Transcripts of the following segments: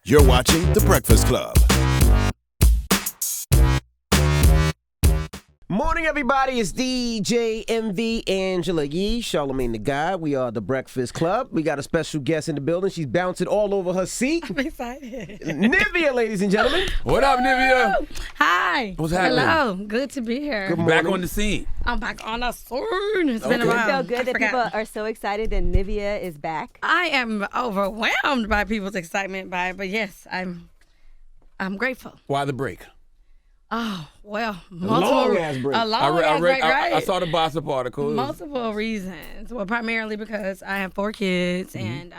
You're watching The Breakfast Club. Morning, everybody. It's DJ MV Angela Yee, Charlamagne the Guy. We are The Breakfast Club. We got a special guest in the building. She's bouncing all over her seat. I'm excited. Nivea, ladies and gentlemen. What up, Nivea? Hi. What's happening? Hello. Good to be here. Good Back morning. on the scene. I'm back on the scene. It's been a Okay. while. I feel good I that forgot. people are so excited that Nivea is back. I am overwhelmed by people's excitement by it, but yes, I'm grateful. Why the break? Oh, well, long-ass break. A long-ass break, right? I saw the gossip article. Multiple reasons. Well, primarily because I have 4 kids and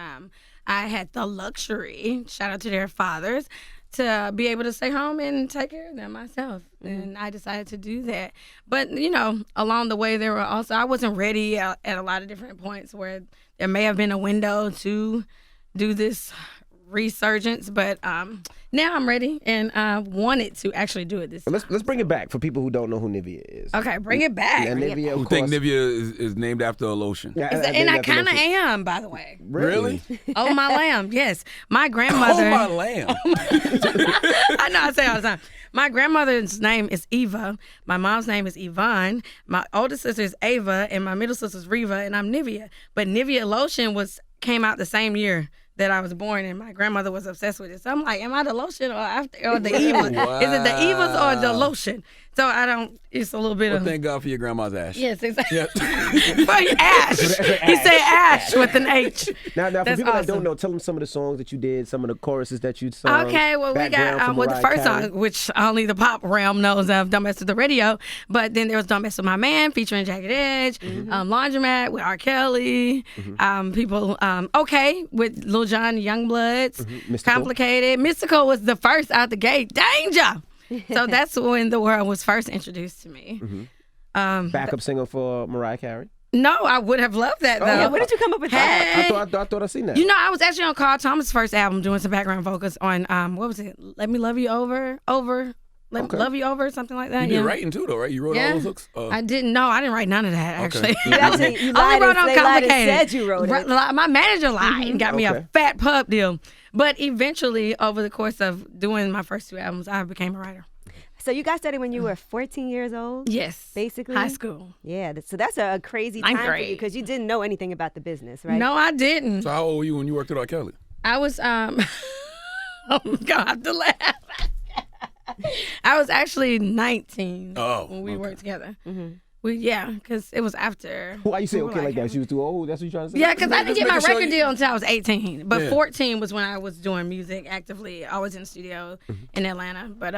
I had the luxury, shout out to their fathers, to be able to stay home and take care of them myself. And I decided to do that. But, you know, along the way, there were also, I wasn't ready at a lot of different points where there may have been a window to do this resurgence, but now I'm ready and I wanted to actually do it this time. Let's bring it back for people who don't know who Nivea is. Okay, bring it back. And Nivea, Who of think course. Nivea is named after a lotion? Yeah, And I named after kind of lotion. am, by the way. Really? Oh, my lamb, yes. My grandmother. Oh, my lamb. I know, I say all the time. My grandmother's name is Eva. My mom's name is Yvonne. My older sister is Ava, and my middle sister is Reva, and I'm Nivea. But Nivea lotion came out the same year that I was born, and my grandmother was obsessed with it. So I'm like, am I the lotion or the Eva? Wow. Is it the Evas or the lotion? So I don't. It's a little bit Well, of. thank God for your grandma's ash. Yes, exactly. Yes. But Ash. He said Ash with an H. Now, for That's people that awesome. don't know, tell them some of the songs that you did, some of the choruses that you sung. Okay, well, we background got from with the Mariah first Carey. song, which only the pop realm knows of, Don't Mess With the Radio. But then there was Don't Mess With My Man, featuring Jagged Edge, Laundromat with R. Kelly, people, Okay, with Lil Jon and Youngbloods, Mystical. Complicated. Mystical was the first out the gate. Danger! So that's when the world was first introduced to me. Backup singer for Mariah Carey. No, I would have loved that, though. Yeah, where did you come up with that? Hey. I thought I seen that. You know, I was actually on Carl Thomas' first album doing some background vocals on what was it? Let Me Love You Over, Let Okay. Me Love You Over, something like that. You did yeah. writing too, though, right? You wrote all those hooks? I didn't know. I didn't write none of that actually. You actually you I lied only wrote on and, they lied and Complicated. said you wrote it. My manager lied and got me Okay. a fat pub deal. But eventually, over the course of doing my first 2 albums, I became a writer. So you got started when you were 14 years old? Yes, Basically? high school. Yeah, so that's a crazy time Ninth for you grade. because you didn't know anything about the business, right? No, I didn't. So how old were you when you worked at R. Kelly? I was I'm gonna have to laugh. I was actually 19 when we worked together. Because it was after. Why you say we were okay like that? She was too old? That's what you trying to say? Yeah, because I didn't get my making sure record deal until I was 18. But Yeah. 14 was when I was doing music actively. I was in the studio in Atlanta. But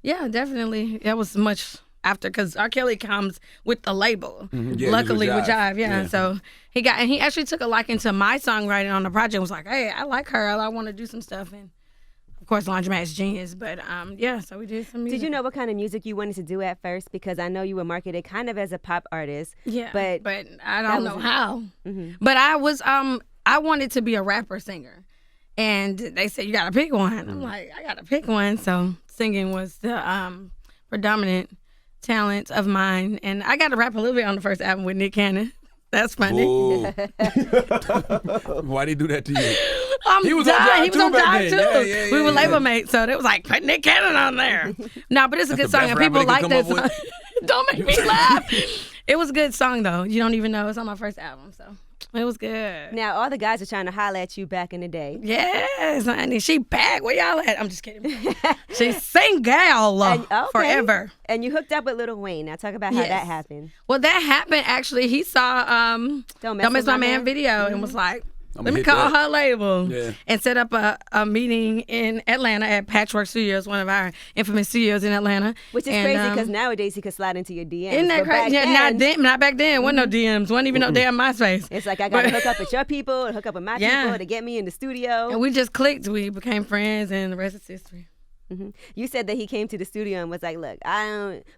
yeah, definitely. That was much after because R. Kelly comes with the label. Yeah, Luckily with with Jive. Jive. Yeah. So he actually took a liking to my songwriting on the project. Was like, hey, I like her. I want to do some stuff. And of course, Laundromat's genius. But yeah, so we did some music. Did you know what kind of music you wanted to do at first? Because I know you were marketed kind of as a pop artist. Yeah, But I don't know was- how. But I was I wanted to be a rapper singer, and they said you got to pick one. I'm like, I got to pick one. So singing was the predominant talent of mine, and I got to rap a little bit on the first album with Nick Cannon. That's funny. Ooh. Why'd he do that to you? He was on Jive He was too on back Jive then. too. Yeah, We were yeah. label mates, so they was like, put Nick Cannon on there. No, but it's a good the song, best and people rapper like they that could come song. up Don't make me laugh. It was a good song though. You don't even know it's on my first album, so it was good. now all the guys were trying to holler at you back in the day. Yes, honey. She back. Where y'all at? I'm just kidding. She's single Okay. forever. And you hooked up with Lil Wayne. Now talk about how Yes. that happened. Well, that happened actually. He saw Don't Don't Mess My Man video and was like, let me hit call that. her label Yeah. and set up a meeting in Atlanta at Patchwork Studios, one of our infamous studios in Atlanta. Which is And, crazy because nowadays he could slide into your DMs. isn't that But back crazy? Yeah, then, not back then. Wasn't no DMs. Wasn't even no damn MySpace. it's like I got to hook up with your people, hook up with my Yeah. people to get me in the studio. And we just clicked. We became friends, and the rest is history. You said that he came to the studio and was like, "Look,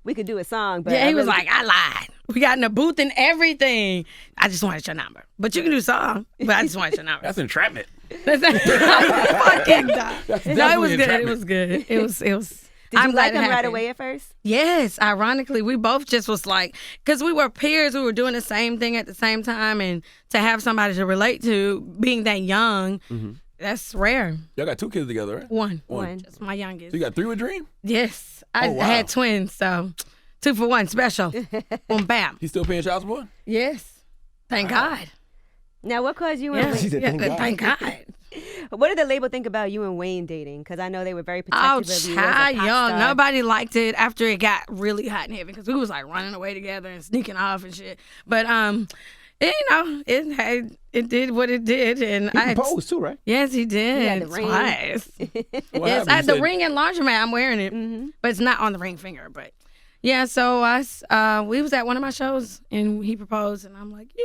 we could do a song, but Yeah, I he was really- like, I lied. We got in the booth and everything. I just wanted your number. But you can do a song, but I just wanted your number. That's entrapment. Fucking no, it was definitely good. entrapment. It was good. It was. Did I'm you glad like it him right happened. away at first? Yes, ironically, we both just was like, because we were peers, we were doing the same thing at the same time, and to have somebody to relate to, being that young, That's rare. Y'all got 2 kids together, right? One. One. That's my youngest. So you got 3 with Dream? Yes. I wow. had twins, so 2 for 1 special. Boom, bam. He's still paying child support? Yes. Thank God. Now, what caused you Yeah. and She said, Yeah, "Thank God." thank God. what did the label think about you and Wayne dating? Because I know they were very Oh, protective of you as a child, pop yo, star. nobody liked it after it got really hot and heavy because we was like running away together and sneaking off and shit. But it did what it did, and He proposed too, right? Yes, he did. He had the ring. Twice. What Yes, happened? I had You the said- ring and laundromat. I'm wearing it, but it's not on the ring finger. But yeah, so we was at one of my shows and he proposed, and I'm like, yeah.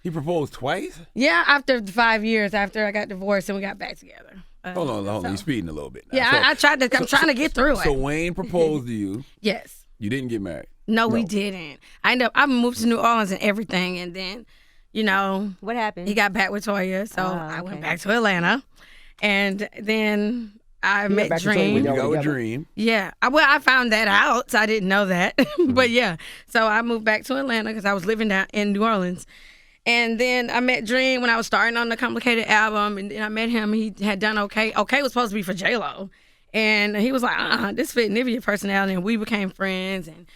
He proposed twice? Yeah, after 5 years after I got divorced and we got back together. Hold on. so- You're speeding a little bit now. Yeah, So- I tried to. I'm trying to get through So it. Wayne proposed to you. Yes. You didn't get married. No, we didn't. I moved to New Orleans and everything, and then, What happened? he got back with Toya, so I went back to Atlanta, and then I met back to Toya Dream. when You y'all got with together? Dream. Yeah, I found that out. So I didn't know that, but yeah. So I moved back to Atlanta because I was living down in New Orleans, and then I met Dream when I was starting on the Complicated album, and then I met him. He had done Okay. Okay was supposed to be for J-Lo, and he was like, this fit Nivea personality, and we became friends, and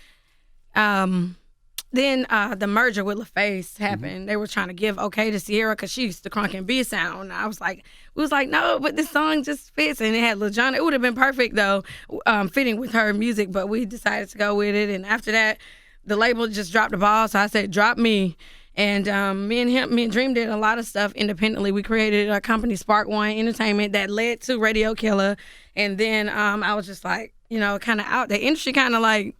then the merger with LaFace happened. They were trying to give Okay to Sierra because she used the Crunk and B sound. And I was like, no, but this song just fits. And it had Lil Jon. It would have been perfect, though, fitting with her music, but we decided to go with it. And after that, the label just dropped the ball. So I said, drop me. And me and Dream did a lot of stuff independently. We created a company, Spark One Entertainment, that led to Radio Killer. And then I was just like, kind of out. The industry kind of like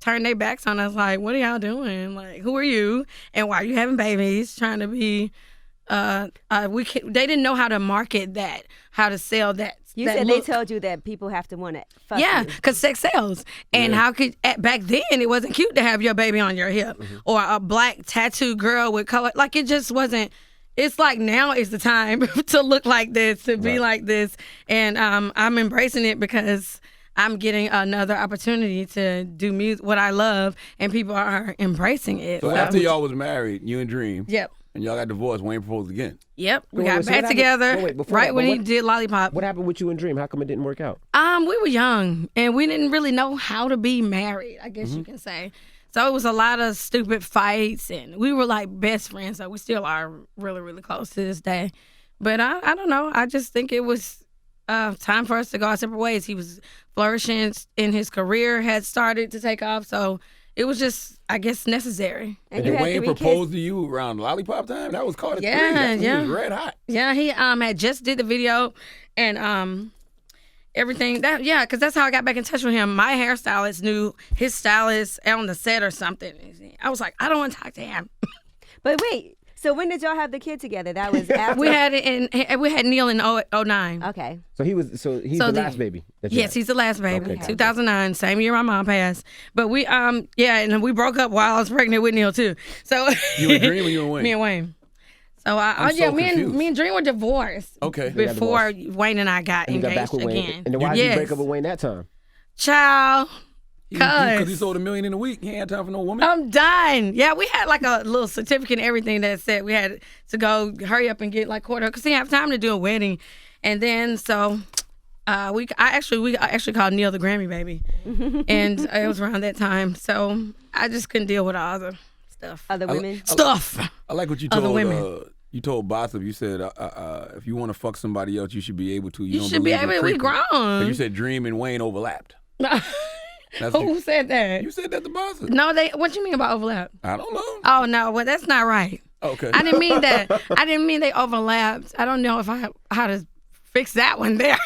turned their backs on us, like, what are y'all doing? Like, who are you? And why are you having babies? Trying to be, they didn't know how to market that, how to sell that. You that said look. they told you that people have to want it. Fuck Yeah, you. because sex sells. And how could, back then, it wasn't cute to have your baby on your hip or a black tattooed girl with color. Like, it just wasn't. It's like now is the time to look like this, to be like this. And I'm embracing it because I'm getting another opportunity to do music, what I love, and people are embracing it. So after y'all was married, you and Dream, Yep. and y'all got divorced, Wayne proposed again. Yep. We Wait, got wait, so back what happened- together wait, before right that, when but he what- did Lollipop. What happened with you and Dream? How come it didn't work out? We were young and we didn't really know how to be married, I guess you can say. So it was a lot of stupid fights, and we were like best friends. So we still are really, really close to this day. But I don't know. I just think it was time for us to go our separate ways. He was flourishing in his career, had started to take off. So it was just, I guess, necessary. And you And had Wayne 3 kids. proposed to you around Lollipop time? That was Carter 3. Yeah, That's when he yeah. was red hot. Yeah, he had just did the video and everything. Because that's how I got back in touch with him. My hairstylist knew his stylist on the set or something. I was like, I don't want to talk to him. But wait, so when did y'all have the kid together? That was after. We had Neil in 09. Okay. So he's So the last baby. that you Yes, had. he's the last baby. Okay. 2009, same year my mom passed. But we and we broke up while I was pregnant with Neil too. So You and Dream or you and Wayne? me and Wayne. So I'm so confused. me and Dream were divorced. Okay. Before Wayne and I got And you got back engaged with Wayne. again. And then why did you Yes. break up with Wayne that time? Child. Because he sold $1 million in a week. He ain't had time for no woman. I'm done. Yeah, we had like a little certificate and everything that said we had to go hurry up and get like quarter because he didn't have time to do a wedding. And then so we actually called Neil the Grammy baby, and it was around that time. So I just couldn't deal with all the stuff. Other women. Stuff. I like what you Other told women. You told Bossip. You said if you want to fuck somebody else, you should be able to. You don't should be believe in able. We frequent. grown. So you said Dream and Wayne overlapped. That's Who said that? You said that to Bossip. No, what you mean about overlap? I don't know. Oh no, well that's not right. Okay. I didn't mean that. I didn't mean they overlapped. I don't know if how to fix that one there.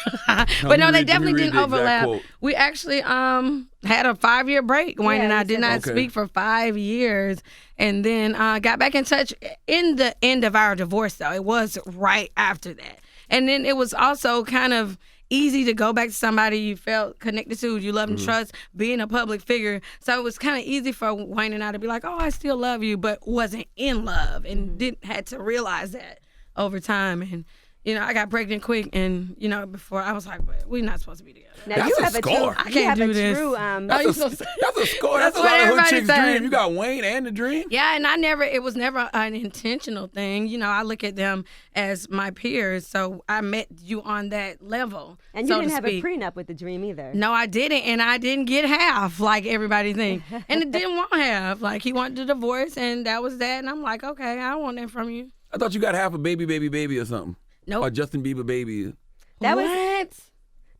But no, they definitely read didn't the exact overlap. quote. We actually had a 5-year break. Wayne Yeah, and I you did said not that. speak for 5 years, and then got back in touch in the end of our divorce. Though it was right after that, and then it was also kind of easy to go back to somebody you felt connected to, you love and trust, being a public figure. So it was kind of easy for Wayne and I to be like, oh, I still love you, but wasn't in love and didn't had to realize that over time. And I got pregnant quick, and before I was like, we're not supposed to be together. Now That's you a have score. a true, I can't do this. That's a score. That's a what lot of hood everybody chicks' said. dream. You got Wayne and The Dream. Yeah, and it was never an intentional thing. I look at them as my peers, so I met you on that level. And you so didn't to have speak. a prenup with The Dream either. No, I didn't, and I didn't get half like everybody think. And it didn't want half. Like, he wanted a divorce, and that was that. And I'm like, okay, I don't want that from you. I thought you got half a baby or something. Nope. Or Justin Bieber baby. That what?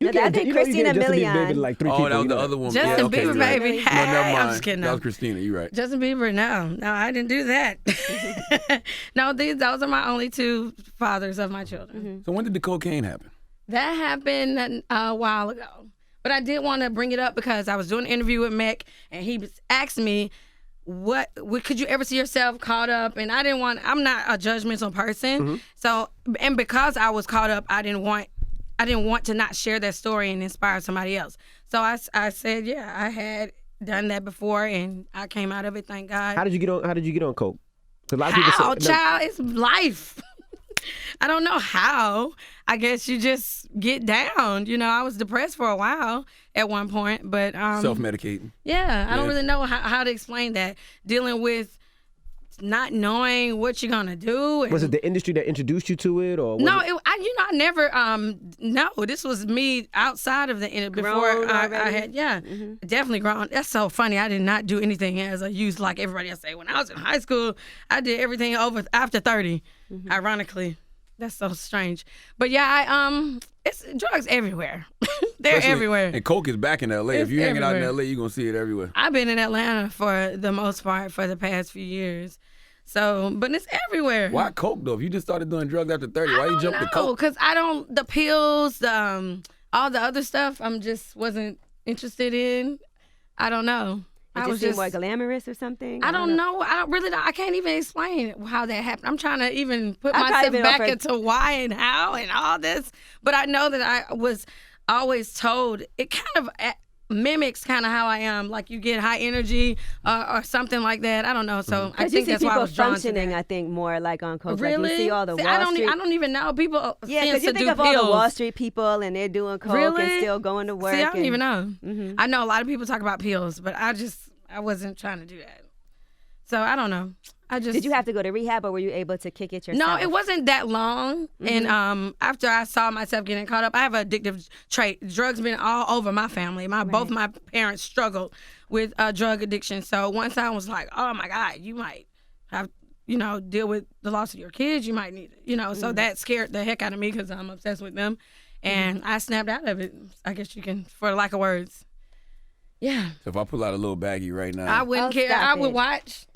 No, I think Christina Milian. Like 3 Oh, people, that was the other one. Justin yeah, okay, Bieber, you're right. baby. No, Hey, never mind. I'm just kidding. That No. was Christina. You're right. Justin Bieber, no, I didn't do that. No, those are my only 2 fathers of my children. So when did the cocaine happen? That happened a while ago. But I did want to bring it up because I was doing an interview with Mick, and he asked me, what could you ever see yourself caught up? And I'm not a judgmental person. So, and because I was caught up, I didn't want to not share that story and inspire somebody else. So I said, yeah, I had done that before, and I came out of it, thank God. How did you get on coke? 'Cause a lot of people say, Child, it's life. I don't know how. I guess you just get down. I was depressed for a while at one point, but Self-medicating. yeah, I don't Yeah. really know how to explain that. Dealing with not knowing what you're gonna do. Was it the industry that introduced you to it, or was No, it? I never. No, this was me outside of the before Grown I already? had. Yeah, definitely grown. That's so funny. I did not do anything as a youth like everybody else say. When I was in high school, I did everything over after 30. Ironically, that's so strange. But yeah, it's drugs everywhere. They're Especially- everywhere. And coke is back in L.A. If It's you're hanging out in everywhere. L.A., you're going to see it everywhere. I've been in Atlanta for the most part for the past few years. So, but it's everywhere. Why coke, though? If you just started doing drugs after 30, why you jump to coke? Because the pills, all the other stuff, wasn't interested in. I don't know. It just seemed more glamorous or something. I don't know. I don't really know. I can't even explain how that happened. I'm trying to even put I've myself probably been back offered- into why and how and all this. But I know that I was always told it kind of mimics kind of how I am. Like you get high energy or something like that. I don't know. So I Because you think see that's why I people was drawn to functioning, that. I think, more like on coke. Really? Like you see all the See, Wall Street. I don't even know. People Yeah, because because you think of all the Wall Street people and they're doing coke Really? and still going to work. See, I don't and- even know. I know a lot of people talk about pills, but I wasn't trying to do that. So I don't know. Did you have to go to rehab or were you able to kick it yourself? No, it wasn't that long. And after I saw myself getting caught up, I have an addictive trait. Drugs been all over my family. Both my parents struggled with drug addiction. So once I was like, oh my God, you might have, deal with the loss of your kids. You might need it, so that scared the heck out of me because I'm obsessed with them. And I snapped out of it. I guess you can, for lack of words. Yeah. So if I pull out a little baggie right now, I wouldn't care. stop I would it. watch.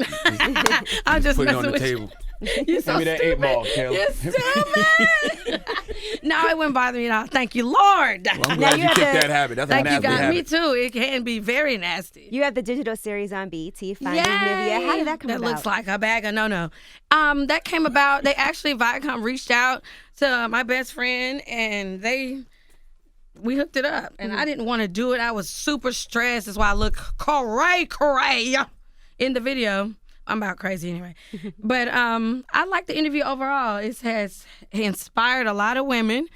I'm just put it messing on the with table. you. You're so me that stupid. 8 ball, Kelly. You're stupid. No, it wouldn't bother me at all. Thank you, Lord. Well, I'm Now glad you you have kicked to- that habit. That's a Thank you, nasty God. habit. Me too. It can be very nasty. You have the digital series on BET, Finding Nivea. How did that come That about? looks like a bag of no-no. That came about. They actually, Viacom reached out to my best friend, and we hooked it up. And I didn't want to do it. I was super stressed. That's why I look cray in the video. I'm about crazy anyway. But I like the interview overall. It has inspired a lot of women,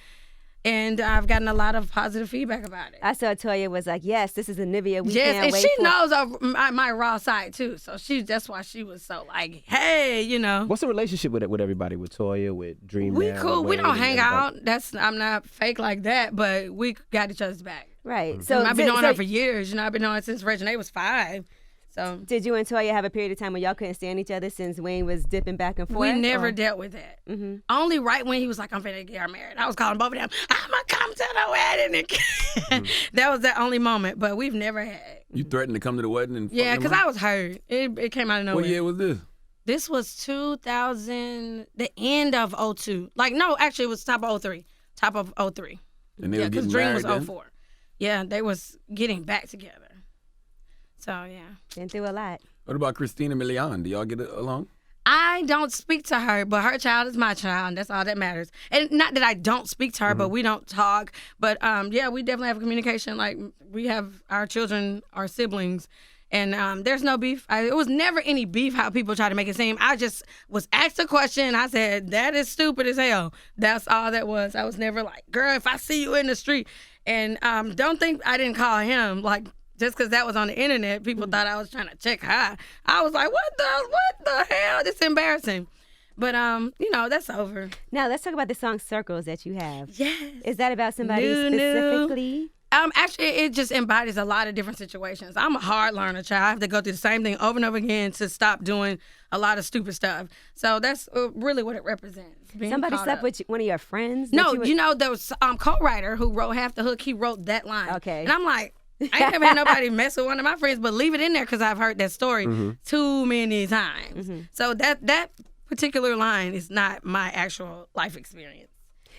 and I've gotten a lot of positive feedback about it. I saw Toya was like, yes, this is a Nivea. We Yes, can't and wait she for knows of my raw side too. So that's why she was so like, hey, What's the relationship with everybody? With Toya, with Dream? we now, cool. We Wayne, don't and hang everybody? out. I'm not fake like that, but we got each other's back. Right. So I've been so- knowing so her for years. I've been knowing her since Reginae was 5. So Did you and Toya have a period of time where y'all couldn't stand each other since Wayne was dipping back and forth? we never or- dealt with that. Only right when he was like, I'm finna get her married. I was calling both of them, I'm gonna come to the wedding. That was the only moment, but we've never had. You threatened to come to the wedding and Yeah, fuck because them I up? was hurt. It came out of nowhere. What year was this? This was 2000, the end of 02. Like, no, actually, it was top of 03. Top of 03. And they Yeah, were because getting Dream married was then? 04. Yeah, they was getting back together. So, yeah. Been through a lot. What about Christina Milian? Do y'all get along? I don't speak to her, but her child is my child, and that's all that matters. And not that I don't speak to her, but we don't talk. But, yeah, we definitely have communication. Like, we have our children, our siblings, And there's no beef. It was never any beef how people try to make it seem. I just was asked a question. I said, that is stupid as hell. That's all that was. I was never like, girl, if I see you in the street. And don't think I didn't call him. Like, just because that was on the internet, people thought I was trying to check high. I was like, what the hell? It's embarrassing. But, that's over. Now, let's talk about the song Circles that you have. Yes. Is that about somebody specifically? Actually, it just embodies a lot of different situations. I'm a hard learner, child. I have to go through the same thing over and over again to stop doing a lot of stupid stuff. So that's really what it represents. Somebody slept with one of your friends? No, there was co-writer who wrote half the hook. He wrote that line. Okay. And I'm like, I ain't never had nobody mess with one of my friends, but leave it in there because I've heard that story too many times. So that particular line is not my actual life experience.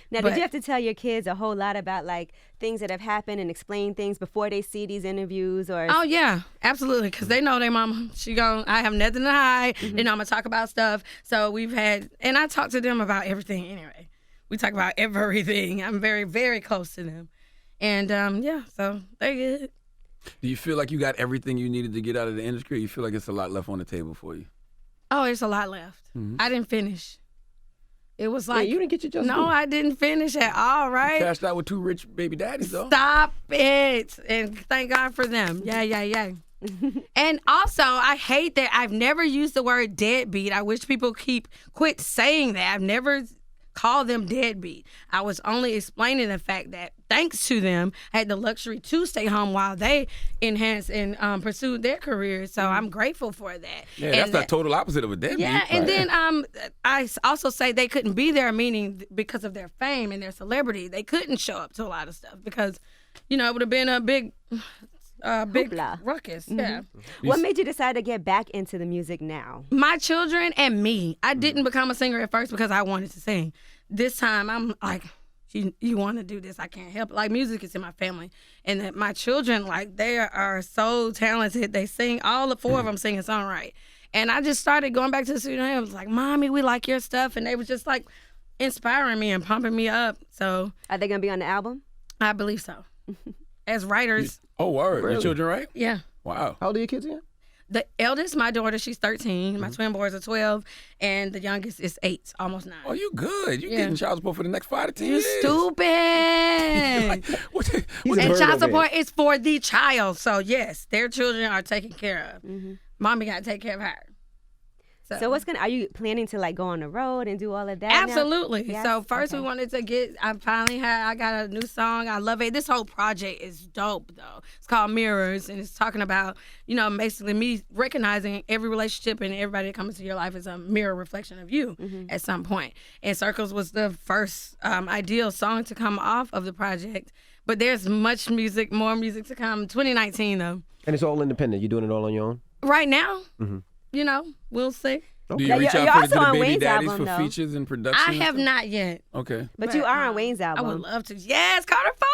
Now, did you have to tell your kids a whole lot about like things that have happened and explain things before they see these interviews? Or Oh yeah, absolutely, because they know their mama. I have nothing to hide. They know I'm gonna talk about stuff. So and I talk to them about everything anyway. We talk about everything. I'm very, very close to them, and so they're good. Do you feel like you got everything you needed to get out of the industry? Or you feel like it's a lot left on the table for you? Oh, there's a lot left. I didn't finish. It was like, you didn't get your just no, due. I didn't finish at all, right? You cashed out with 2 rich baby daddies, though. Stop it. And thank God for them. Yeah. And also, I hate that I've never used the word deadbeat. I wish people quit saying that. I've never called them deadbeat. I was only explaining the fact that thanks to them, I had the luxury to stay home while they enhanced and pursued their careers. So I'm grateful for that. Yeah, that's the total opposite of a deadbeat. Yeah, and then I also say they couldn't be there, meaning because of their fame and their celebrity. They couldn't show up to a lot of stuff because, it would have been a big Hoopla. ruckus. Yeah. What made you decide to get back into the music now? My children and me. I didn't become a singer at first because I wanted to sing. This time I'm like, you want to do this, I can't help it. Like, music is in my family. And that my children, like, they are so talented. They sing, all the 4 of them sing a song right. And I just started going back to the studio and I was like, Mommy, we like your stuff. And they was just like inspiring me and pumping me up. So Are they going to be on the album? I believe so. As writers. Oh, word. Really? Your children, right? Yeah. Wow. How old are your kids again? The eldest, my daughter, she's 13. My twin boys are 12. And the youngest is 8, almost 9. Oh, you good. You Yeah. getting child support for the next 5 to 10 You years. stupid. What He's And heard child of it. support is for the child. So, yes, their children are taken care of. Mommy got to take care of her. So are you planning to like go on the road and do all of that now? Absolutely. Yes? So first Okay. we wanted to I got a new song. I love it. This whole project is dope though. It's called Mirrors and it's talking about, basically me recognizing every relationship and everybody that comes into your life is a mirror reflection of you at some point. And Circles was the first ideal song to come off of the project. But there's more music to come. 2019 though. And it's all independent. You're doing it all on your own? Right now, we'll see. Do you Now, reach you're out also to the on baby Wayne's daddies album, for though. features and production? I and have stuff? not yet. Okay. But you are on Wayne's album. I would love to. Yes, Carter 5.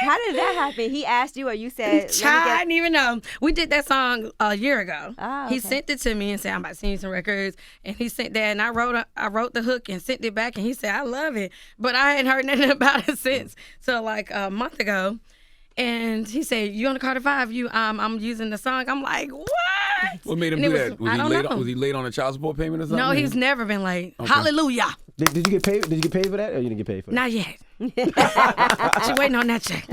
How did that happen? He asked you or you said, I didn't even know. We did that song a year ago. Oh, He okay. sent it to me and said, I'm about to send you some records. And he sent that, and I wrote the hook and sent it back, and he said, I love it. But I hadn't heard nothing about it since. So, like, a month ago. And he said, you on the Carter 5? I'm using the song. I'm like, what? What made him And do it that? I don't know. Was he late on a child support payment or something? No, he's never been late. Okay. Hallelujah. Did you get paid? Did you get paid for that, or you didn't get paid for that? Not yet. She waiting on that check.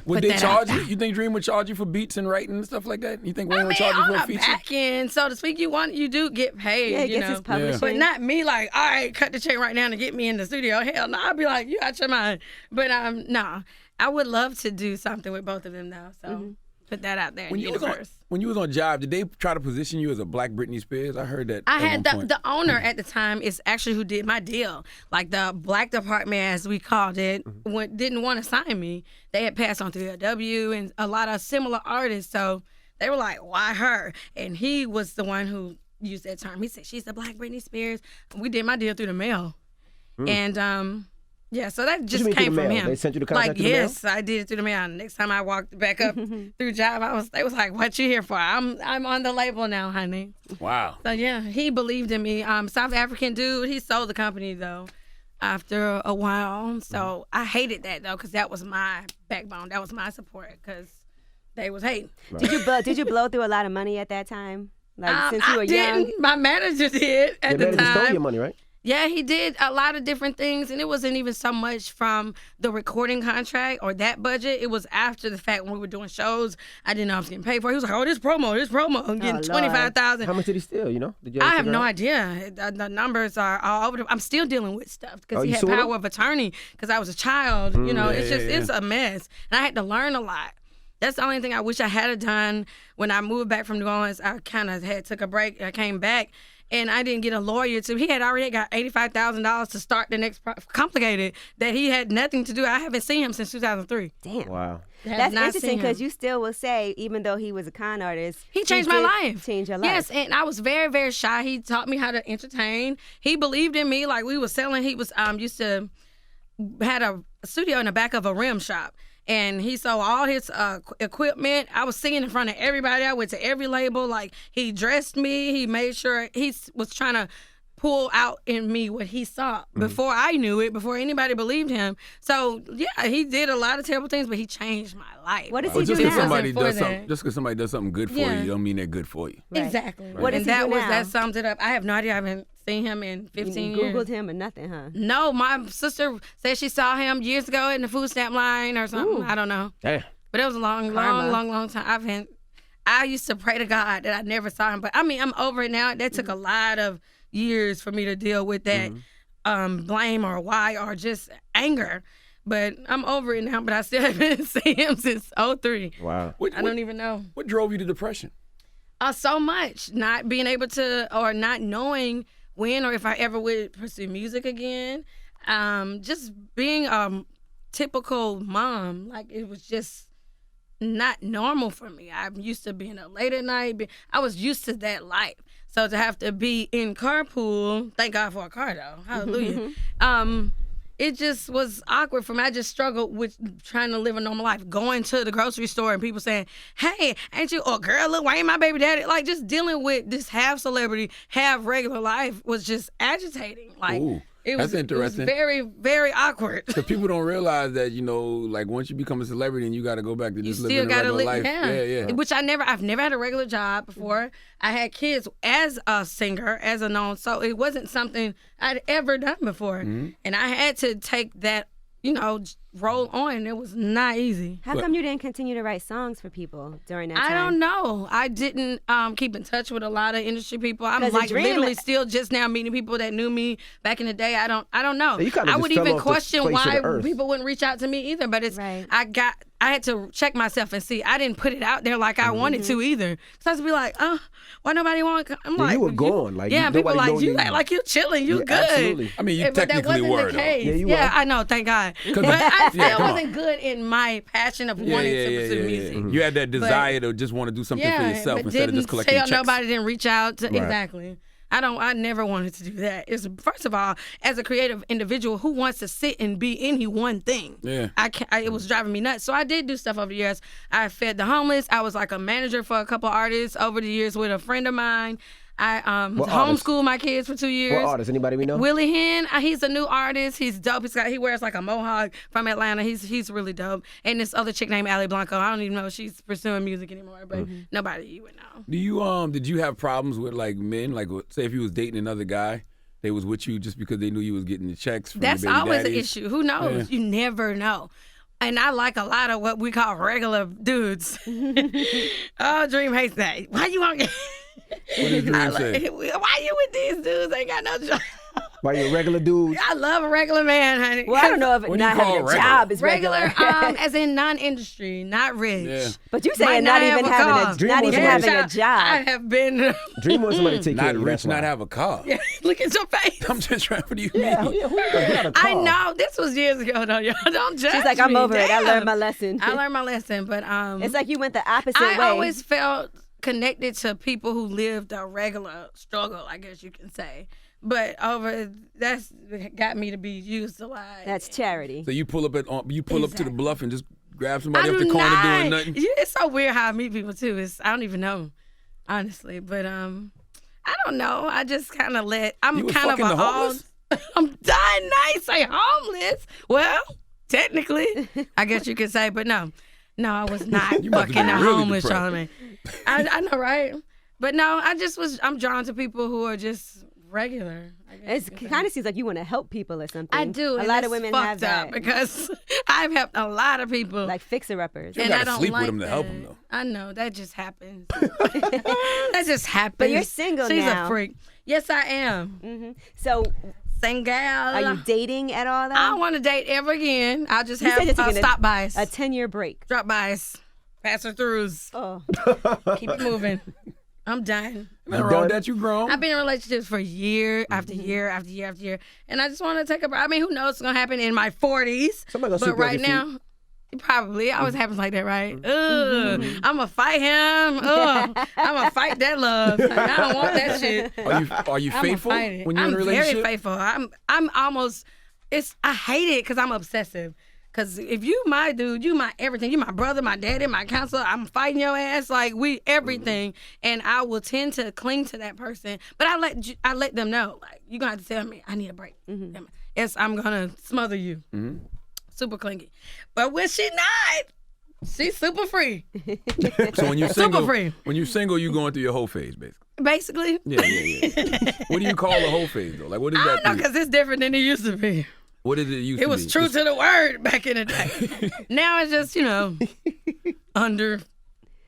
Would Put they that out charge you? You think Dream would charge you for beats and writing and stuff like that? You think Wayne would charge you on for a the feature? back end, so to speak, you do get paid. Yeah, he you gets know. his publishing. But not me, like, all right, cut the check right now and get me in the studio. Hell no, I'd be like, you out your mind. But no, I would love to do something with both of them though. So put that out there in When the you, was on, universe. when you was on Jive, did they try to position you as a black Britney Spears? I heard that. I at had one point. the owner at the time is actually who did my deal. Like the black department, as we called it, didn't want to sign me. They had passed on through LW and a lot of similar artists. So they were like, why her? And he was the one who used that term. He said, she's the black Britney Spears. We did my deal through the mail. And yeah, so that just mean through came the from mail? him. They sent you the contract like, through the mail? yes, I did it through the mail. And next time I walked back up through Jive, they was like, what you here for? I'm on the label now, honey. Wow. So yeah, he believed in me. South African dude, he sold the company though after a while. So I hated that though, because that was my backbone. That was my support. Because they was hating. Did you blow through a lot of money at that time? Like since you were I young? didn't. My manager did at the Your manager time. stole your money, right? Yeah, he did a lot of different things, and it wasn't even so much from the recording contract or that budget. It was after the fact when we were doing shows. I didn't know I was getting paid for it. He was like, "Oh, this promo. I'm getting Lord. $25,000." How much did he steal? You know? Did you ever I have figure no out? idea. The numbers are all over. I'm still dealing with stuff because he you had sued him? power of attorney because I was a child. You know, it's a mess, and I had to learn a lot. That's the only thing I wish I had done when I moved back from New Orleans. I kind of took a break. I came back. And I didn't get a lawyer he had already got $85,000 to start the next complicated that he had nothing to do. I haven't seen him since 2003. Damn. Wow. That's interesting because you still will say, even though he was a con artist, he changed my life. Change your life. Yes, and I was very, very shy. He taught me how to entertain. He believed in me. Like we was selling. He was used to had a studio in the back of a rim shop. And he sold all his equipment. I was singing in front of everybody. I went to every label. Like, he dressed me. He made sure he was trying to pull out in me what he saw before I knew it, before anybody believed him. So, yeah, he did a lot of terrible things, but he changed my life. What does Well, he do just because now? somebody does something good for Yeah. you, don't mean they're good for you. Right. Exactly. Right. What does And he do now? that sums it up. I have no idea. I haven't seen him in 15 You years. Googled him or nothing, huh? No, my sister said she saw him years ago in the food stamp line or something. Ooh. I don't know. Damn. But it was a long time. I used to pray to God that I never saw him. But I mean, I'm over it now. That took a lot of years for me to deal with that blame or why or just anger. But I'm over it now. But I still haven't seen him since 2003. Wow. I don't even know. What drove you to depression? So much. Not being able to or not knowing when or if I ever would pursue music again. Just being a typical mom. Like, it was just not normal for me. I'm used to being up late at night. I was used to that life. So to have to be in carpool, thank God for a car though, hallelujah. It just was awkward for me. I just struggled with trying to live a normal life. Going to the grocery store and people saying, "Hey, ain't you? Oh, girl, look, why ain't my baby daddy?" Like, just dealing with this half celebrity, half regular life was just agitating. Like, Ooh. It That's was interesting. very, very awkward. Because people don't realize that, like once you become a celebrity and you got to go back to just living a regular life. Yeah. Which I've never had a regular job before. I had kids as a singer, as a known, so it wasn't something I'd ever done before. And I had to take that, roll on. It was not easy. How come you didn't continue to write songs for people during that time? I don't know. I didn't keep in touch with a lot of industry people. I'm 'Cause like The Dream- literally still just now meeting people that knew me back in the day. I don't know. You kinda I just would fell even off the question face of why the earth. people wouldn't reach out to me either. But it's Right. I had to check myself and see. I didn't put it out there like I wanted to either. So I was be like, why nobody want? I'm Yeah, like, you were gone. Like, yeah, people nobody like know you you. act like you chilling, you Yeah, good. absolutely. I mean, you But that technically wasn't were, the though. case. Yeah, you Yeah, were. I know, thank God. 'Cause- But I still come on. wasn't good in my passion of wanting to pursue music. You had that desire to just want to do something for yourself but instead of just didn't collecting tell checks. nobody, didn't reach out to Right. exactly. I never wanted to do that. It's first of all, as a creative individual, who wants to sit and be any one thing? Yeah. It was driving me nuts. So I did do stuff over the years. I fed the homeless. I was like a manager for a couple artists over the years with a friend of mine. I What artist? homeschooled my kids for 2 years. What artist? Anybody we know? Willie Hen, he's a new artist. He's dope. He wears like a mohawk from Atlanta. He's really dope. And this other chick named Ali Blanco. I don't even know if she's pursuing music anymore, but nobody you would know. Do you did you have problems with like men? Like, say if you was dating another guy, they was with you just because they knew you was getting the checks from That's your baby always an daddies? issue. Who knows? You never know. And I like a lot of what we call regular dudes. Oh, Dream hates that. Why you want? What did Dream say? Why you with these dudes? Ain't got no job. Why you a regular dude? I love a regular man, honey. Well, I don't know if What do you not call having a regular? job is regular. As in non-industry, not rich. Yeah. But you Might saying not not even have a having car. a Dream not was even one of having a I job. have been. Dream wants somebody to take care Not of you. rich, That's why. not have a car. Look at your face. I'm just trying. What do you mean? Yeah, who got a car? I know this was years ago though. Y'all don't judge She's like, I'm me. over it. I Damn. learned my lesson. I learned my lesson, but It's like you went the opposite I way. always felt connected to people who lived a regular struggle, I guess you can say. But that's got me to be used a lot. That's charity. So you pull up up to the Exactly. bluff and just grab I somebody off do the corner not. doing nothing. Yeah, it's so weird how I meet people too. I don't even know, honestly. But I don't know. I just kind of I'm You was kind of fucking a the homeless? I'm dying nice. Say homeless. Well, technically, I guess you could say, but no. No, I was not You must have fucking been at really home with depressed. Charlamagne. I know, right? But no, I'm drawn to people who are just regular. I guess It kind of seems like you want to help people or something. I do. A and lot it's of women fucked have that. up because I've helped a lot of people. Like fixer-uppers. You and I gotta don't sleep like with them to help that. them, though. I know that just happens. That just happens. But you're single She's now. a freak. Yes, I am. So Single. are you dating at all, though? I don't want to date ever again. I'll just You said you're have taking stop bys, a 10-year break. drop bys, pass her throughs. Oh. Keep it moving. I'm done. Nothing wrong with that. You grown. I've been in relationships for year after year after year after year, and I just want to take a break. I mean, who knows what's gonna happen in my 40s? Somebody gonna But sweep you off right your now, probably it always happens like that, right? Ugh, I'm gonna fight him. Ugh, I'm gonna fight that love. Like, I don't want that shit. Are you I'm faithful gonna fight it. when you're in a I'm relationship? very faithful. I'm almost. I hate it because I'm obsessive. Cause if you my dude, you my everything. You my brother, my daddy, my counselor. I'm fighting your ass like we everything, and I will tend to cling to that person. But I let them know, like, you gonna have to tell me I need a break. Yes, I'm gonna smother you. Super clingy. But when she not, she's super free. So when you're single, Super free. when you're single, you going through your whole phase, basically. Basically, Yeah. What do you call the whole phase though? Like, what is I that? don't know, cause it's different than it used to be. What did it used to It be? was true to the word back in the day. Now it's just, under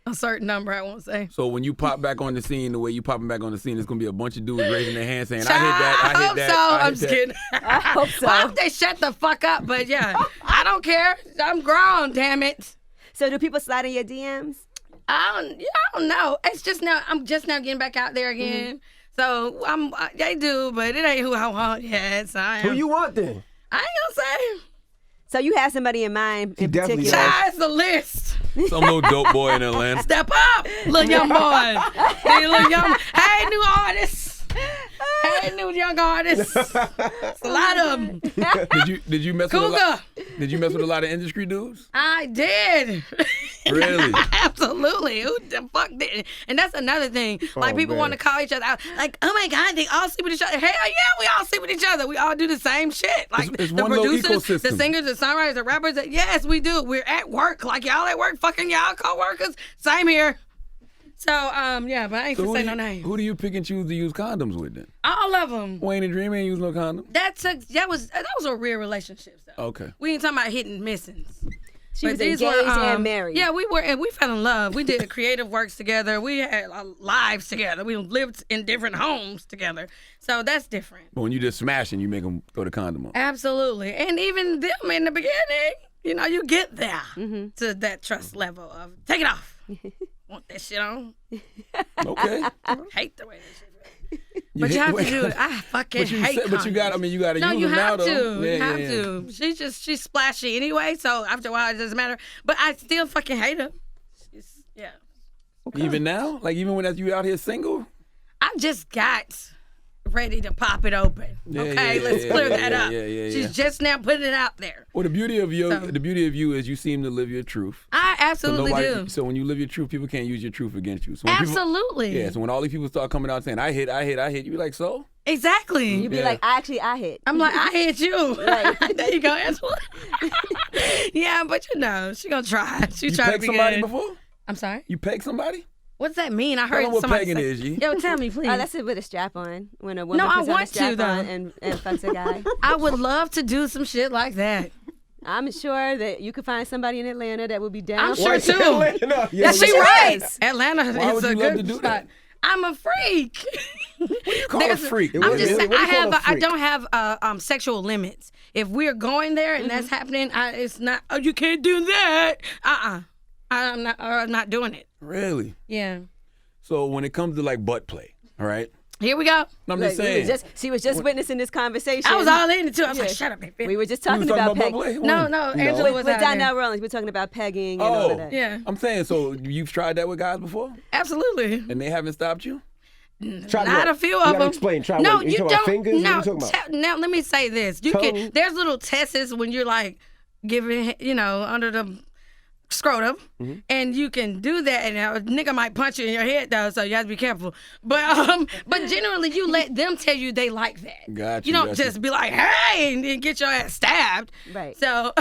a certain number, I won't say. So when you pop back on the scene, the way you popping back on the scene, it's gonna be a bunch of dudes raising their hands saying, Child, "I hit that, I hit hope that." so. I hit I'm just that. kidding. I hope so. Well, I hope they shut the fuck up, but yeah, I don't care. I'm grown, damn it. So do people slide in your DMs? I don't know. It's just now, I'm just now getting back out there again. So they do, but it ain't who I want yet. So I am. Who you want then? I ain't gonna say. So you have somebody in mind in definitely particular? does. Child, the list. Some little dope boy in Atlanta. Step up, little young boy. Hey, new artists. Hey, new young artists. It's a lot of them. Did you mess with a lot? Cougar. Did you mess with a lot of industry dudes? I did. Really? Absolutely. Who the fuck did? And that's another thing. Like, people man. want to call each other out. Like, oh my God, they all sleep with each other. Hell yeah, we all sleep with each other. We all do the same shit. Like, It's the one little producers, the ecosystem. singers, the songwriters, the rappers. Yes, we do. We're at work. Like, y'all at work, fucking y'all co-workers. Same here. So, yeah, but I ain't So gonna say no name. who do you pick and choose to use condoms with then? All of them. Wayne and Dream ain't use no condom. That was a real relationship, though. Okay. We ain't talking about hitting missings. She was But these engaged were, and married. Yeah, we were, and we fell in love. We did creative works together. We had lives together. We lived in different homes together. So that's different. But when you just smashing, you make them throw the condom on. Absolutely. And even them in the beginning, you get there to that trust level of take it off. Want that shit on? Okay. I hate the way that shit. But you have to do it. I fucking hate But you got. I mean, you got to No, use you them now have though. to. Yeah, You have yeah. to. She's splashy anyway, so after a while it doesn't matter. But I still fucking hate her. Yeah. Even now, like even when you out here single. I just got ready to pop it open. Yeah, Okay, yeah, let's yeah, clear yeah, that yeah, up. yeah. She's just now putting it out there. Well, the beauty of So- you is you seem to live your truth. I absolutely do. So when you live your truth, people can't use your truth against you. So when Absolutely. People, yeah. So when all these people start coming out saying, "I hit," you be like, "So." Exactly. You'd be Yeah. like, I hit. I'm like, I hit you. Right. There you go, Angela. Yeah, but she gonna try. She You tried to pegged be somebody good. before? I'm sorry. You pegged somebody? What's that mean? I Tell heard them what somebody pegging say. is, G. Yo, tell me, please. Oh, that's it with a strap on. When a woman No, I puts on a want to, strap though. on and fucks a guy. I would love to do some shit like that. I'm sure that you could find somebody in Atlanta that would be down. I'm sure Why- too. Yeah, Yeah, she she right. is. Atlanta Why is would a you love good to do spot. that? I'm a freak. Call a freak. I'm What just do saying, you I call a I freak? don't have sexual limits. If we're going there and that's happening, it's not. Oh, you can't do that. I'm not doing it. Really? Yeah. So when it comes to like butt play, all right? Here we go. I'm Look, just saying. she was just witnessing this conversation. I was all in it too. I was like, Yeah. shut up, baby. We were just You was talking about butt pegging. play? No, When? no, Angela was With out there. Donnell Rollins, we're talking about pegging and all of Oh, that. Yeah, I'm saying. So you've tried that with guys before, absolutely. and they haven't stopped you? Try Not what? a few You of gotta them. explain. Try no, what? You you talking don't. about fingers? No, What you talking about? now let me say this. You Tongue? can. There's little tests when you're like giving, under the scrotum, and you can do that, and a nigga might punch you in your head though, so you have to be careful. But generally, you let them tell you they like that. Gotcha, You don't gotcha. just be like, hey, and then get your ass stabbed. Right. So,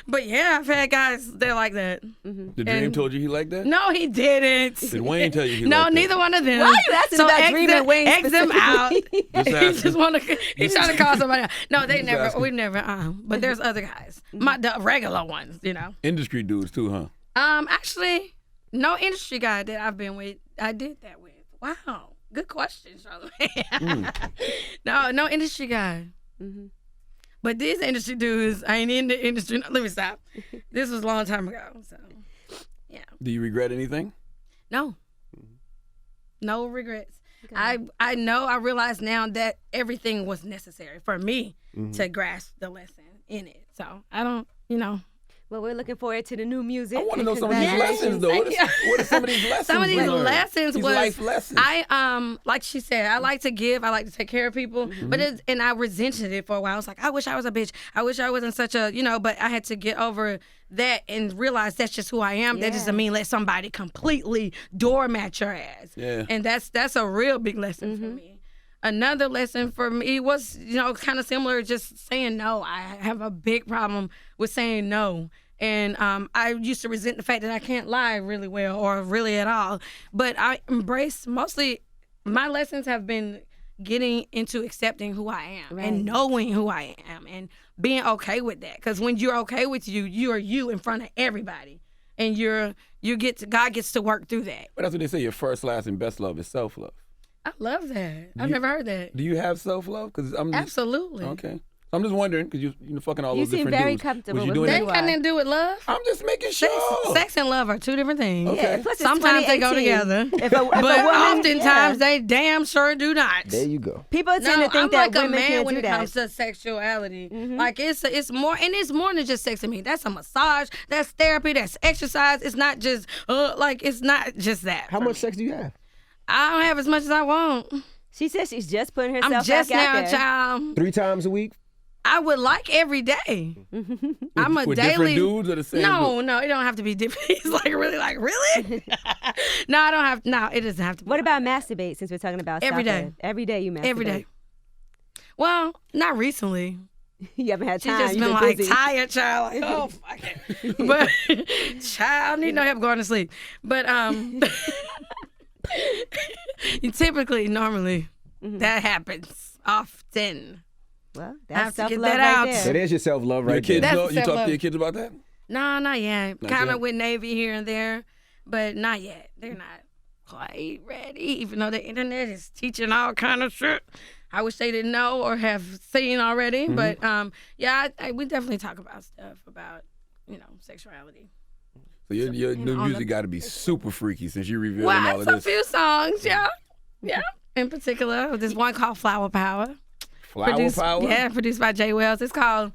but yeah, I've had guys that like that. The Dream told you he liked that? No, he didn't. Did Wayne tell you he No, liked that? neither one of them. Why are you asking about X Dream them, and Wayne X them out. specifically? Just He asking. just want to. He's trying to call somebody out. No, they never. asking. We never. But there's other guys. The regular ones, you know. Industry dudes too, huh? Actually, no industry guy that I've been with, I did that with. Wow, good question, Charlamagne. No industry guy. But these industry dudes, I ain't in the industry. No, let me stop. This was a long time ago, so yeah. Do you regret anything? No. No regrets. I know, I realize now that everything was necessary for me to grasp the lesson in it. So I don't, Well, we're looking forward to the new music. I want to know some of these lessons, though. What are some of these lessons? Some of these you learned? lessons These was life lessons. I like she said, I like to give, I like to take care of people, and I resented it for a while. I was like, I wish I was a bitch. I wish I wasn't such a, but I had to get over that and realize that's just who I am. That doesn't mean let somebody completely doormat your ass. Yeah. And that's a real big lesson for me. Another lesson for me was, kind of similar, just saying no. I have a big problem with saying no. And I used to resent the fact that I can't lie really well or really at all. But I embrace, mostly my lessons have been getting into accepting who I am and knowing who I am and being okay with that. Because when you're okay with you, you are you in front of everybody. And God gets to work through that. But that's what they say. Your first, last, and best love is self-love. I love that. I've never heard that. Do you have self-love? Because I'm just, Absolutely. Okay. I'm just wondering because you fucking all You those seem different very dudes. comfortable Was you with doing That who ain't you got are. nothing to do with love. I'm just making sure. Sex and love are two different things. Okay. Yeah, plus it's Sometimes they go 2018. together. If a But woman, oftentimes they damn sure do not. There you go. people tend No, to think I'm that like a women man can't when do it that. comes to sexuality. Like it's more, and it's more than just sex to me. That's a massage. That's therapy. That's exercise. It's not just it's not just that. How for much me. sex do you have? I don't have as much as I want. She says she's just putting herself I'm just back now, out there. child. 3 times a week? I would like every day. I'm a With daily. different dudes or the same No, dude? no, it don't have to be different. He's really? No, I don't have. No, it doesn't have to be. What about masturbate? Since we're talking about Every self-love? day. Every day you masturbate. every day? Well, not recently. You haven't had She's time. just You've been been like busy. tired, child. Like, oh, fuck it. But child, need no help going to sleep. But you typically, normally, that happens often. Well, I have that's to get self-love that right out. there. So there's your self-love Your right kids there. That's know? You talk self-love. to your kids about that? No, not yet. Not Kind yet? of with Navy here and there, but not yet. They're not quite ready, even though the internet is teaching all kind of shit. I wish they didn't know or have seen already. But yeah, we definitely talk about stuff about sexuality. So your new on the- music got to be super freaky since you're revealing Well, all of a this. few songs, yeah. In particular, there's one called Flower Power. Flower power? Yeah, produced by Jay Wells. It's called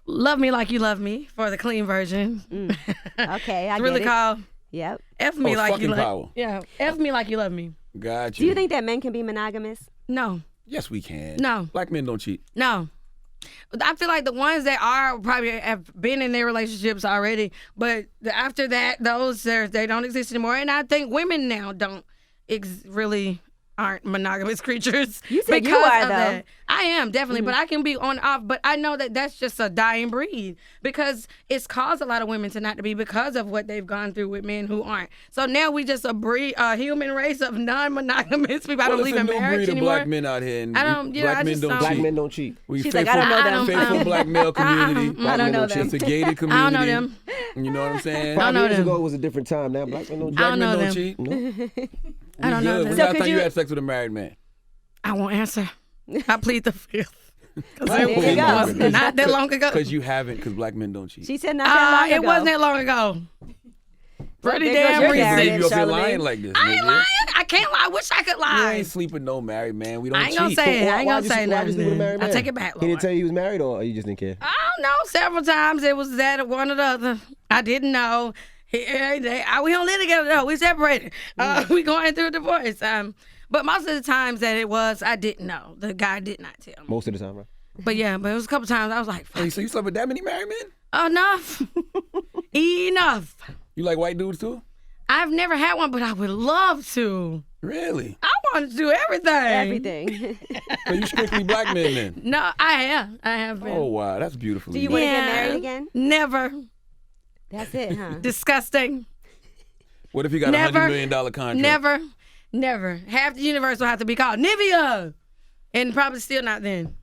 Love Me Like You Love Me for the clean version. Okay, I It's really get it. called Yep. F Me Oh, Like fucking You Love power. Yeah, F Me Like You Love Me. Got Do you think that men can be monogamous? No, Yes, we can. No. Black men don't cheat. no. I feel like the ones that are probably have been in their relationships already, but after that, those they don't exist anymore. And I think women now really aren't monogamous creatures. You said you because are, of though. that. I am definitely, but I can be on and off. But I know that that's just a dying breed because it's caused a lot of women to not to be because of what they've gone through with men who aren't. So now we just a human race of non-monogamous people. I don't Well, believe it's in a new marriage breed of anymore. black men out here. And I don't- yeah, black I men just don't don't- Black cheat. men don't cheat. We She's faithful, like, I don't know them. faithful black male community. I don't know men them. It's a gated community. I don't know them. You know what I'm saying? I 5 don't know years them. ago, it was a different time. Now black men don't cheat. I Black don't men know don't them. cheat. No. I don't know Good. them. When's So the last could time you you- had sex with a married man? I won't answer. I plead the fifth. There you go. Not that long ago. Because you haven't, because black men don't cheat. She said not that long It ago. wasn't that long ago. Pretty there goes damn your You narrative, recent. leave you up here Charlamagne. lying like this, I ain't nigga. lying. I can't lie. I wish I could You lie. ain't sleep with no married man. We don't I ain't cheat. gonna say it. I ain't gonna say why'd you nothing. sleep with a married I man? take it back, He didn't Lord. tell you he was married, or you just didn't care? I don't know. Several times it was that or one or the other. I didn't know. We don't live together though. We separated. We going through a divorce. But most of the times that it was, I didn't know. The guy did not tell me. Most of the time, right? But yeah, but it was a couple times I was like, Hey, so you slept with that many married men? enough. Enough. You like white dudes too? I've never had one, but I would love to. Really? I want to do everything. Everything. So you strictly black men then? No, I have been. Oh wow, that's beautiful. Do you want to get married again? Never. That's it, huh? Disgusting. What if you got Never. $100 million contract? Never. Half the universe will have to be called Nivea. And probably still not then.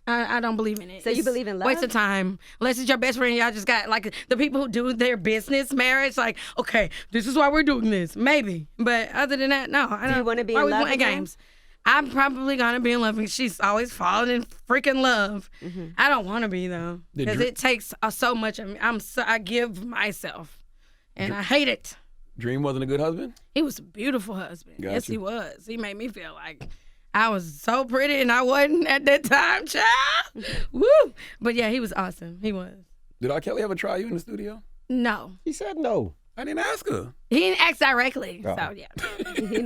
I don't believe in it. So you believe in love? Waste of time. Unless it's your best friend, y'all just got, like, the people who do their business marriage, like, okay, this is why we're doing this. Maybe. But other than that, no. I don't. Do you want to be why in we love playing with him? games? I'm probably going to be in love because she's always falling in freaking love. Mm-hmm. I don't want to be, though. The Because dr- it takes so much of me. I give myself. And I hate it. Dream wasn't a good husband? He was a beautiful husband. Gotcha. Yes, he was. He made me feel like I was so pretty and I wasn't at that time, child. Woo! But yeah, he was awesome. He was. Did R. Kelly ever try you in the studio? No. He said no. I didn't ask her. He didn't ask directly. Oh. So yeah.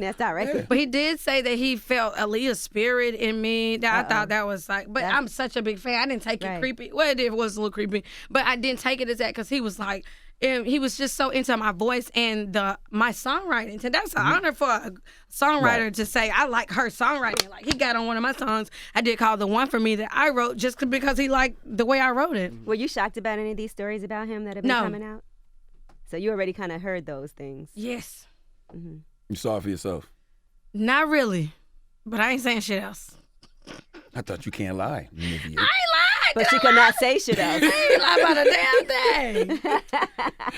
That's directly. But he did say that he felt Aaliyah's spirit in me. That I thought that was like, but I'm such a big fan. I didn't take it Right. creepy. Well, it was a little creepy, but I didn't take it as that because he was like, and he was just so into my voice and my songwriting. So that's an honor for a songwriter to say, I like her songwriting. Like he got on one of my songs I did called The One For Me that I wrote just because he liked the way I wrote it. Were you shocked about any of these stories about him that have been No. coming out? So you already kind of heard those things. Yes. You saw it for yourself. Not really. But I ain't saying shit else. I thought you can't lie. Nivea. I ain't lied. But you could not say shit else. I didn't lie about a damn thing.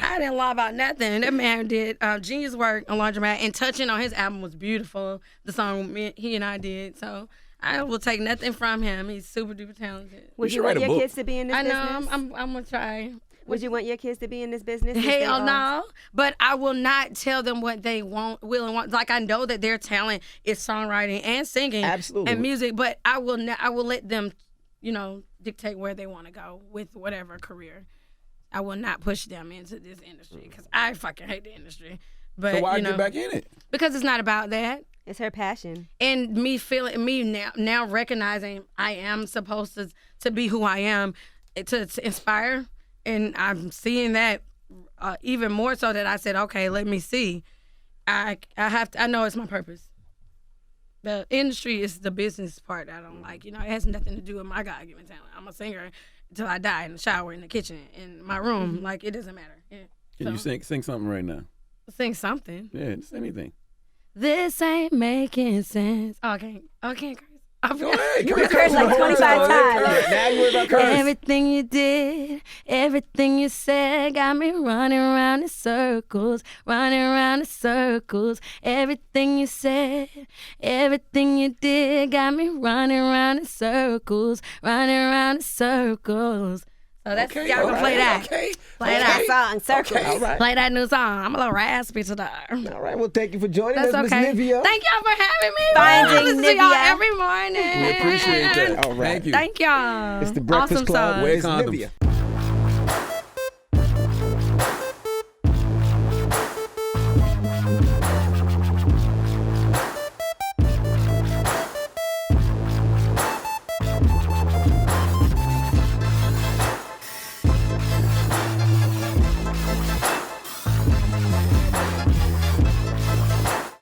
I didn't lie about nothing. That man did genius work on Laundromat, and Touching on his album was beautiful. The song he and I did. So I will take nothing from him. He's super duper talented. Would should you write want a your book. kids to be in this I business? know. I'm gonna try. Would you want your kids to be in this business? since they Hell all- no. But I will not tell them what they will and want. Like I know that their talent is songwriting and singing, Absolutely. and music. But I will let them, dictate where they want to go with whatever career. I will not push them into this industry because I fucking hate the industry. But So why get back in it? because it's not about that. It's her passion. And me now recognizing I am supposed to be who I am, to inspire, and I'm seeing that even more so that I said, okay, let me see. I know it's my purpose. The industry is the business part I don't like. It has nothing to do with my God-given talent. I'm a singer until I die, in the shower, in the kitchen, in my room. Like it doesn't matter. Yeah. Can you sing something right now? Sing something? Yeah, just anything. This ain't making sense. Oh, I can't curse. Go ahead. You cursed like 25 times. Now you worry about curse. Everything you did, everything you said got me running around in circles, Everything you said, everything you did got me running around in circles, So that's y'all gonna play that. Okay. Play That that. song, Circles. All right. Play that new song. I'm a little raspy today. All right. Well, thank you for joining That's us, Miss okay. Nivea. Thank y'all for having me. Finding I listen to y'all Nivea. every morning. We appreciate that. All right. Thank you. Thank y'all. It's the Breakfast awesome Club. song. Wear Miss condoms. Nivea.